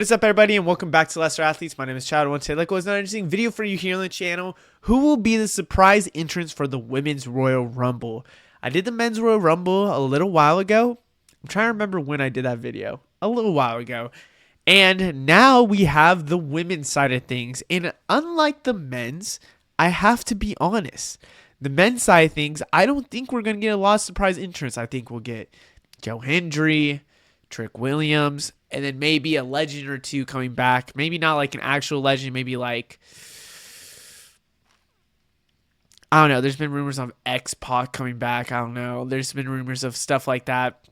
What's up, everybody, and welcome back to Lesser Athletes. My name is Chadwell, and today, like, was another interesting video for you here on the channel. Who will be the surprise entrants for the Women's Royal Rumble? I did the Men's Royal Rumble a little while ago. I'm trying to remember when I did that video. A little while ago. And now we have the women's side of things. And unlike the men's, I have to be honest. The men's side of things, I don't think we're going to get a lot of surprise entrants. I think we'll get Joe Hendry, Trick Williams, and then maybe a legend or two coming back. Maybe not like an actual legend. Maybe like, I don't know. There's been rumors of X-Pac coming back. I don't know. There's been rumors of stuff like that.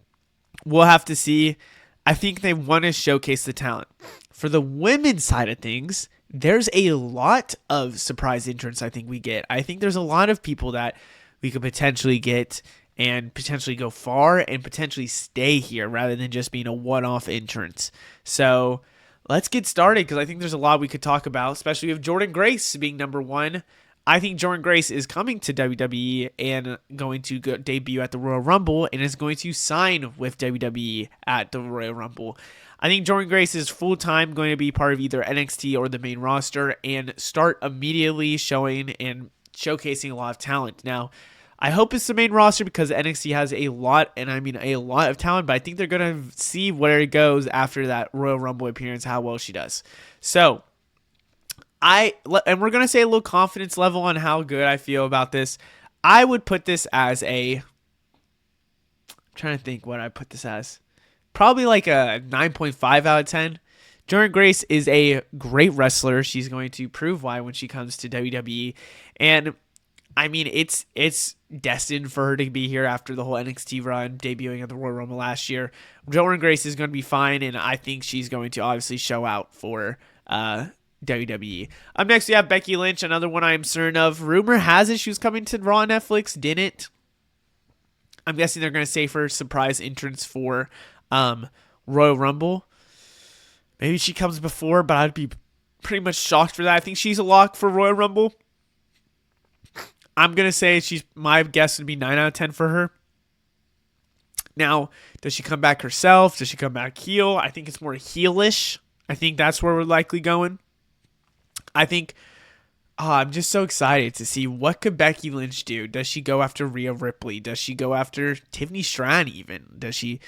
We'll have to see. I think they want to showcase the talent. For the women's side of things, there's a lot of surprise entrants I think we get. I think there's a lot of people that we could potentially get and potentially go far and potentially stay here rather than just being a one-off entrance. So let's get started because I think there's a lot we could talk about, especially with Jordynne Grace being number one. I think Jordynne Grace is coming to WWE and going to debut at the Royal Rumble and is going to sign with WWE at the Royal Rumble. I think Jordynne Grace is full-time going to be part of either NXT or the main roster and start immediately showing and showcasing a lot of talent. Now, I hope it's the main roster because NXT has a lot, and I mean a lot of talent, but I think they're going to see where it goes after that Royal Rumble appearance, how well she does. So, we're going to say a little confidence level on how good I feel about this. I would put this as I'm trying to think what I put this as. Probably like a 9.5 out of 10. Jordynne Grace is a great wrestler. She's going to prove why when she comes to WWE. And I mean, it's destined for her to be here after the whole NXT run, debuting at the Royal Rumble last year. Jordynne Grace is going to be fine, and I think she's going to obviously show out for WWE. Up next, we have Becky Lynch, another one I'm certain of. Rumor has it she was coming to Raw Netflix, didn't. I'm guessing they're going to save her surprise entrance for Royal Rumble. Maybe she comes before, but I'd be pretty much shocked for that. I think she's a lock for Royal Rumble. I'm going to say my guess would be 9 out of 10 for her. Now, does she come back herself? Does she come back heel? I think it's more heelish. I think that's where we're likely going. I think, I'm just so excited to see what could Becky Lynch do. Does she go after Rhea Ripley? Does she go after Tiffany Stratton even? Does she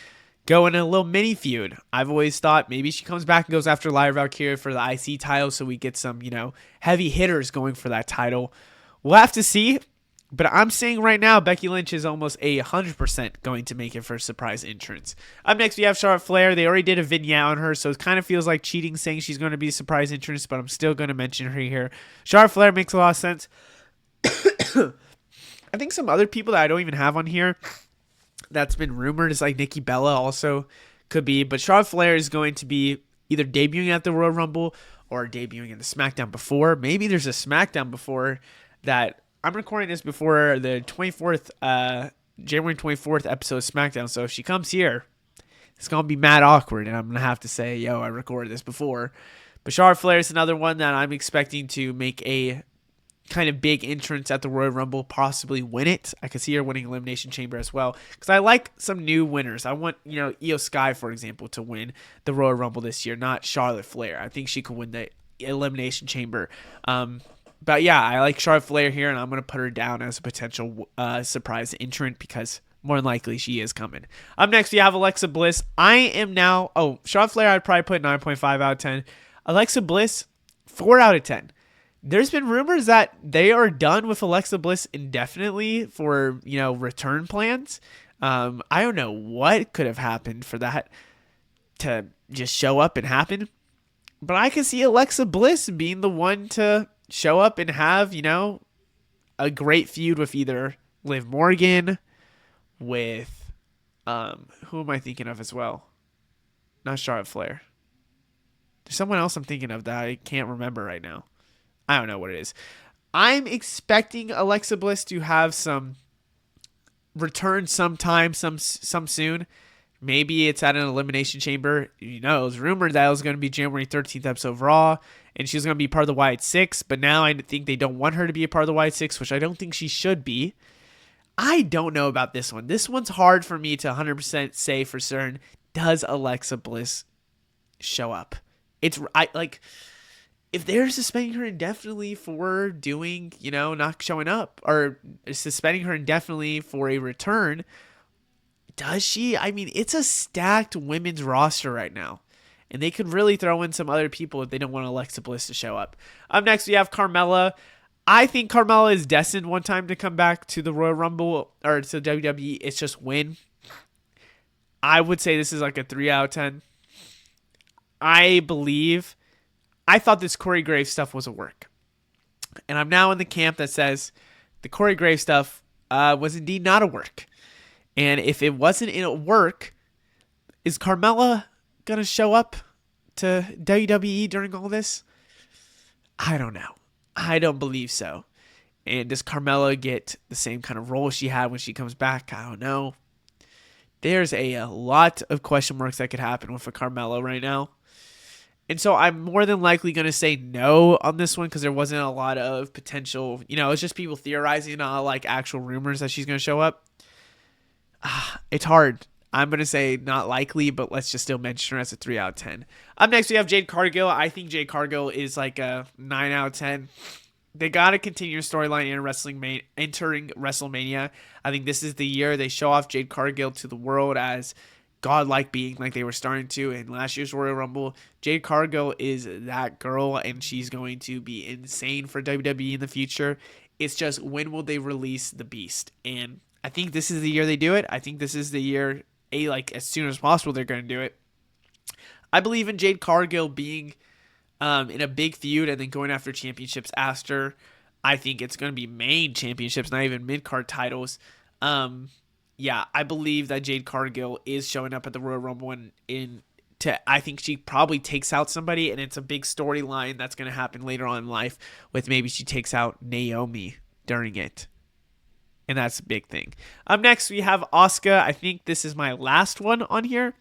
go in a little mini feud? I've always thought maybe she comes back and goes after Lyra Valkyria for the IC title so we get some, heavy hitters going for that title. We'll have to see, but I'm saying right now Becky Lynch is almost 100% going to make it for a surprise entrance. Up next, we have Charlotte Flair. They already did a vignette on her, so it kind of feels like cheating saying she's going to be a surprise entrance, but I'm still going to mention her here. Charlotte Flair makes a lot of sense. I think some other people that I don't even have on here that's been rumored is like Nikki Bella also could be, but Charlotte Flair is going to be either debuting at the Royal Rumble or debuting in the SmackDown before. Maybe there's a SmackDown before that. I'm recording this before the 24th, January 24th episode of SmackDown. So if she comes here, it's going to be mad awkward. And I'm going to have to say, yo, I recorded this before. But Charlotte Flair is another one that I'm expecting to make a kind of big entrance at the Royal Rumble, possibly win it. I could see her winning Elimination Chamber as well. Because I like some new winners. I want, Io Sky, for example, to win the Royal Rumble this year, not Charlotte Flair. I think she could win the Elimination Chamber. But yeah, I like Charlotte Flair here, and I'm going to put her down as a potential surprise entrant because more than likely she is coming. Up next, we have Alexa Bliss. Charlotte Flair I'd probably put 9.5 out of 10. Alexa Bliss, 4 out of 10. There's been rumors that they are done with Alexa Bliss indefinitely for, return plans. I don't know what could have happened for that to just show up and happen. But I can see Alexa Bliss being the one to show up and have, a great feud with either Liv Morgan, with, who am I thinking of as well? Not Charlotte Flair. There's someone else I'm thinking of that I can't remember right now. I don't know what it is. I'm expecting Alexa Bliss to have some return sometime, some soon. Maybe it's at an Elimination Chamber. It was rumored that it was going to be January 13th episode of Raw, and she was going to be part of the Wyatt Six, but now I think they don't want her to be a part of the Wyatt Six, which I don't think she should be. I don't know about this one. This one's hard for me to 100% say for certain. Does Alexa Bliss show up? I like if they're suspending her indefinitely for doing, not showing up, or suspending her indefinitely for a return, does she? I mean, it's a stacked women's roster right now. And they could really throw in some other people if they don't want Alexa Bliss to show up. Up next, we have Carmella. I think Carmella is destined one time to come back to the Royal Rumble or to WWE. It's just win. I would say this is like a 3 out of 10. I thought this Corey Graves stuff was a work. And I'm now in the camp that says the Corey Graves stuff was indeed not a work. And if it wasn't in a work, is Carmella going to show up to WWE during all this? I don't know. I don't believe so. And does Carmella get the same kind of role she had when she comes back? I don't know. There's a lot of question marks that could happen with a Carmella right now. And so I'm more than likely going to say no on this one because there wasn't a lot of potential. It's just people theorizing, not like actual rumors that she's going to show up. It's hard. I'm going to say not likely, but let's just still mention her as a 3 out of 10. Up next, we have Jade Cargill. I think Jade Cargill is like a 9 out of 10. They got to continue your storyline entering WrestleMania. I think this is the year they show off Jade Cargill to the world as godlike being like they were starting to in last year's Royal Rumble. Jade Cargill is that girl, and she's going to be insane for WWE in the future. It's just, when will they release the beast? And I think this is the year they do it. I think this is the year, as soon as possible, they're going to do it. I believe in Jade Cargill being in a big feud and then going after championships after. I think it's going to be main championships, not even mid-card titles. I believe that Jade Cargill is showing up at the Royal Rumble I think she probably takes out somebody, and it's a big storyline that's going to happen later on in life with maybe she takes out Naomi during it. And that's a big thing. Up next, we have Asuka. I think this is my last one on here.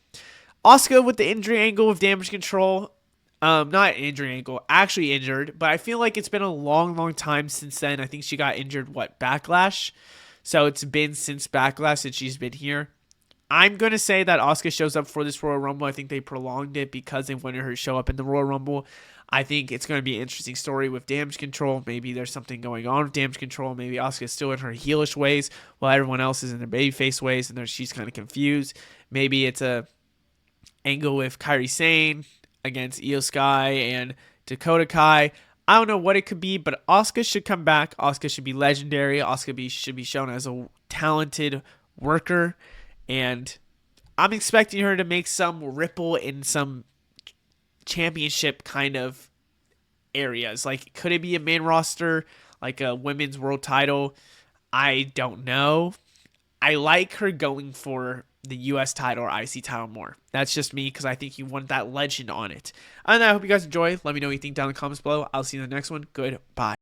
Asuka with the injury angle of Damage Control. Not injury angle, actually injured. But I feel like it's been a long, long time since then. I think she got injured, Backlash? So it's been since Backlash that she's been here. I'm going to say that Asuka shows up for this Royal Rumble. I think they prolonged it because they wanted her to show up in the Royal Rumble. I think it's going to be an interesting story with Damage Control. Maybe there's something going on with Damage Control. Maybe Asuka's still in her heelish ways while everyone else is in their babyface ways, and she's kind of confused. Maybe it's a angle with Kairi Sane against Io Sky and Dakota Kai. I don't know what it could be, but Asuka should come back. Asuka should be legendary. Asuka should be shown as a talented worker. And I'm expecting her to make some ripple in some championship kind of areas. Like, could it be a main roster, like a women's world title? I don't know. I like her going for the U.S. title or IC title more. That's just me because I think you want that legend on it. And I hope you guys enjoy. Let me know what you think down in the comments below. I'll see you in the next one. Goodbye.